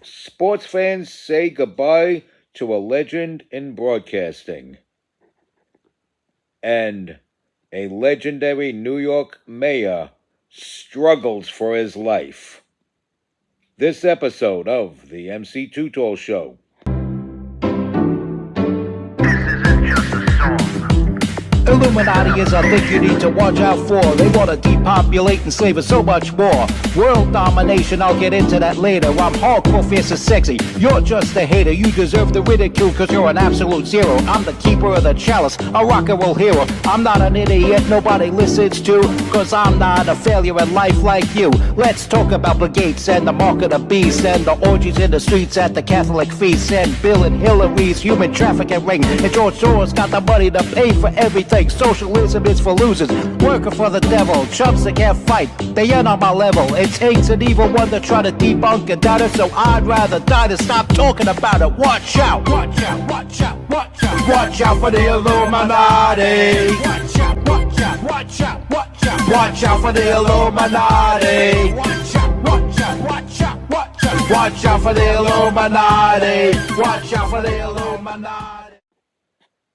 Sports fans say goodbye to a legend in broadcasting. And a legendary New York mayor struggles for his life. This episode of the MC Too Tall Show. Illuminati is a thing you need to watch out for. They want to depopulate and slave us so much more. World domination, I'll get into that later. I'm hardcore, fierce and sexy. You're just a hater. You deserve the ridicule because you're an absolute zero. I'm the keeper of the chalice, a rock and roll hero. I'm not an idiot nobody listens to, because I'm not a failure in life like you. Let's talk about Bill Gates and the mark of the beast and the orgies in the streets at the Catholic feasts and Bill and Hillary's human trafficking ring. And George Soros got the money to pay for everything. Socialism is for losers, working for the devil. Chumps that can't fight, they ain't on my level. It takes an evil one to try to debunk and doubt it, so I'd rather die than stop talking about it. Watch out, watch out, watch out, watch out. Watch out for the Illuminati. Watch out, watch out, watch out, watch out. Watch out for the Illuminati. Watch out, watch out, watch out, watch out. Watch out for the Illuminati. Watch out for the Illuminati.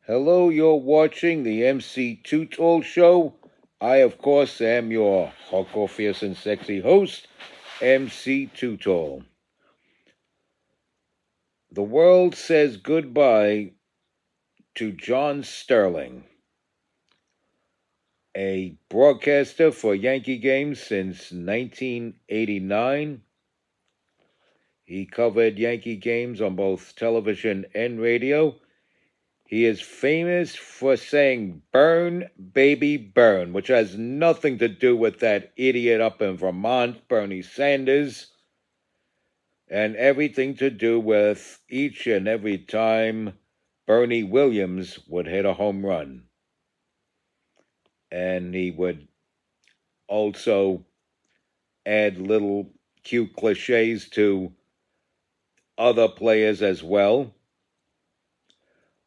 Hello, you're watching the MC Too Tall Show. I, of course, am your hardcore, fierce, and sexy host, MC Too Tall. The world says goodbye to John Sterling, a broadcaster for Yankee games since 1989. He covered Yankee games on both television and radio. He is famous for saying, "Burn, baby, burn," which has nothing to do with that idiot up in Vermont, Bernie Sanders, and everything to do with each and every time Bernie Williams would hit a home run. And he would also add little cute cliches to other players as well.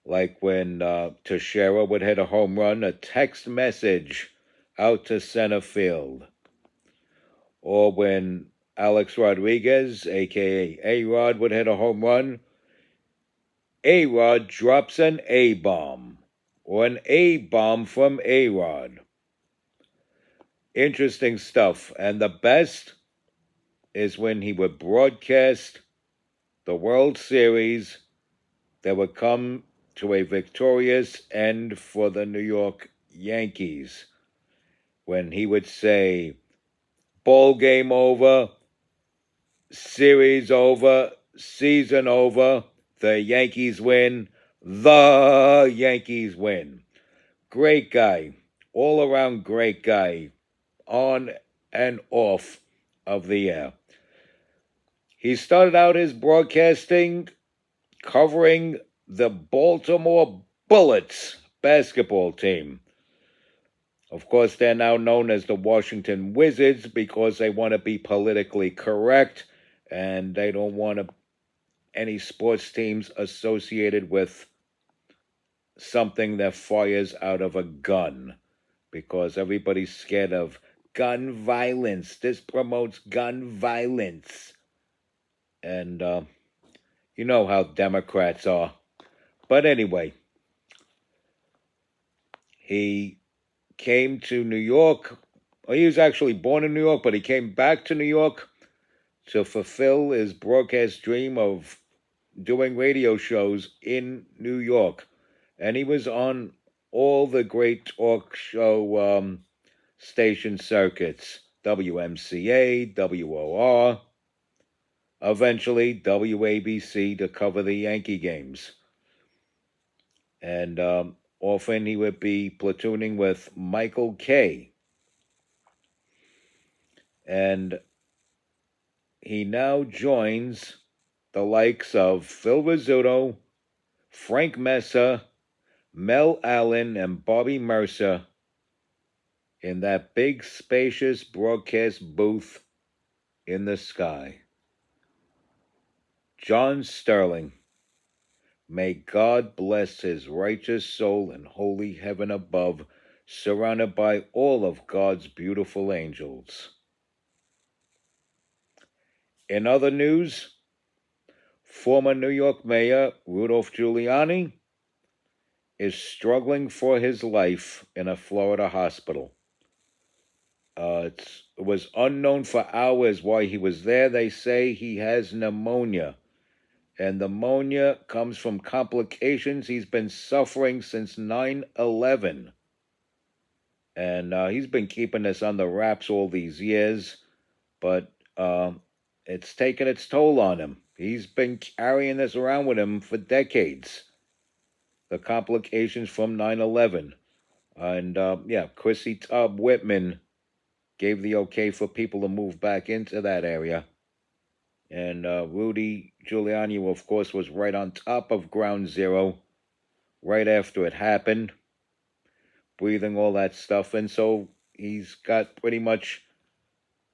Like when Teixeira would hit a home run, a text message out to center field. Or when Alex Rodriguez, a.k.a. A-Rod, would hit a home run, A-Rod drops an A-bomb. Or an A-bomb from A-Rod. Interesting stuff. And the best is when he would broadcast the World Series that would come to a victorious end for the New York Yankees, when he would say, "Ball game over, series over, season over, the Yankees win, the Yankees win." Great guy, all around great guy, on and off of the air. He started out his broadcasting covering the Baltimore Bullets basketball team. Of course, they're now known as the Washington Wizards because they want to be politically correct and they don't want any sports teams associated with something that fires out of a gun, because everybody's scared of gun violence. This promotes gun violence. And you know how Democrats are. But anyway, he came to New York. Well, he was actually born in New York, but he came back to New York to fulfill his broadcast dream of doing radio shows in New York. And he was on all the great talk show station circuits, WMCA, WOR, eventually WABC, to cover the Yankee games. And often he would be platooning with Michael Kay. And he now joins the likes of Phil Rizzuto, Frank Mesa, Mel Allen, and Bobby Mercer in that big, spacious broadcast booth in the sky. John Sterling, may God bless his righteous soul in holy heaven above, surrounded by all of God's beautiful angels. In other news, Former New York Mayor Rudolf Giuliani is struggling for his life in a Florida hospital. It was unknown for hours why he was there. They say he has pneumonia, and pneumonia comes from complications he's been suffering since 9/11. And he's been keeping this on the wraps all these years, but it's taken its toll on him. He's been carrying this around with him for decades. The complications from 9/11. And yeah, Chrissy Tubb Whitman gave the okay for people to move back into that area. And Rudy Giuliani, of course, was right on top of ground zero right after it happened, breathing all that stuff in. So he's got pretty much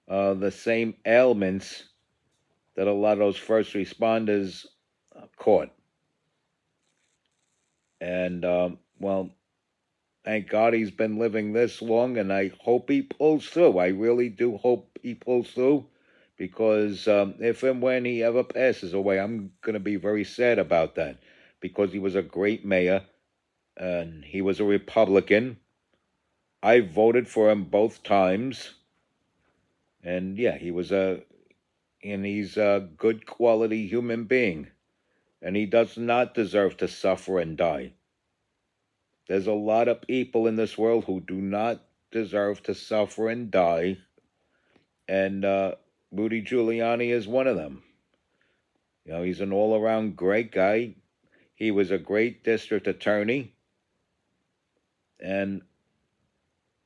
the same ailments that a lot of those first responders caught. And, well, thank God he's been living this long, and I hope he pulls through. I really do hope he pulls through, because if and when he ever passes away, I'm going to be very sad about that, because he was a great mayor, and he was a Republican. I voted for him both times, and yeah, he's a good quality human being, and he does not deserve to suffer and die. There's a lot of people in this world who do not deserve to suffer and die, and Rudy Giuliani is one of them. You know, he's an all-around great guy. He was a great district attorney, and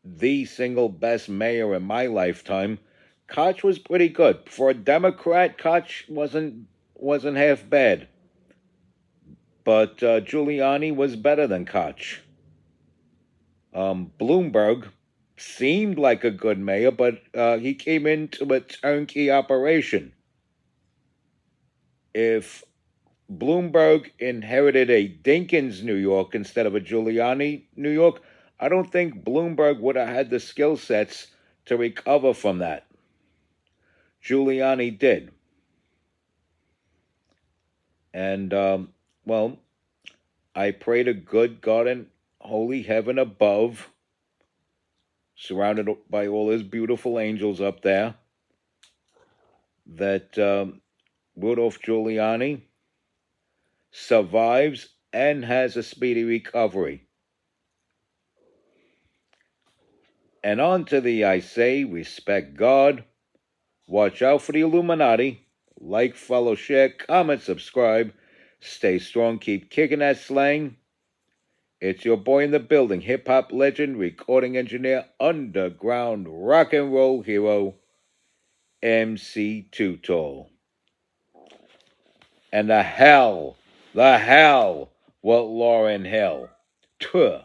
the single best mayor in my lifetime. Koch was pretty good. For a Democrat, Koch wasn't half bad. But Giuliani was better than Koch. Bloomberg seemed like a good mayor, but he came into a turnkey operation. If Bloomberg inherited a Dinkins, New York, instead of a Giuliani, New York, I don't think Bloomberg would have had the skill sets to recover from that. Giuliani did. And, well, I pray to good God and holy heaven above, surrounded by all his beautiful angels up there, that Rudolph Giuliani survives and has a speedy recovery. And on to the, I say, respect God, watch out for the Illuminati, like, follow, share, comment, subscribe, stay strong, keep kicking that slang. It's your boy in the building, hip-hop legend, recording engineer, underground rock and roll hero, MC Too Tall. And the hell, what Lauryn Hill. Tuh.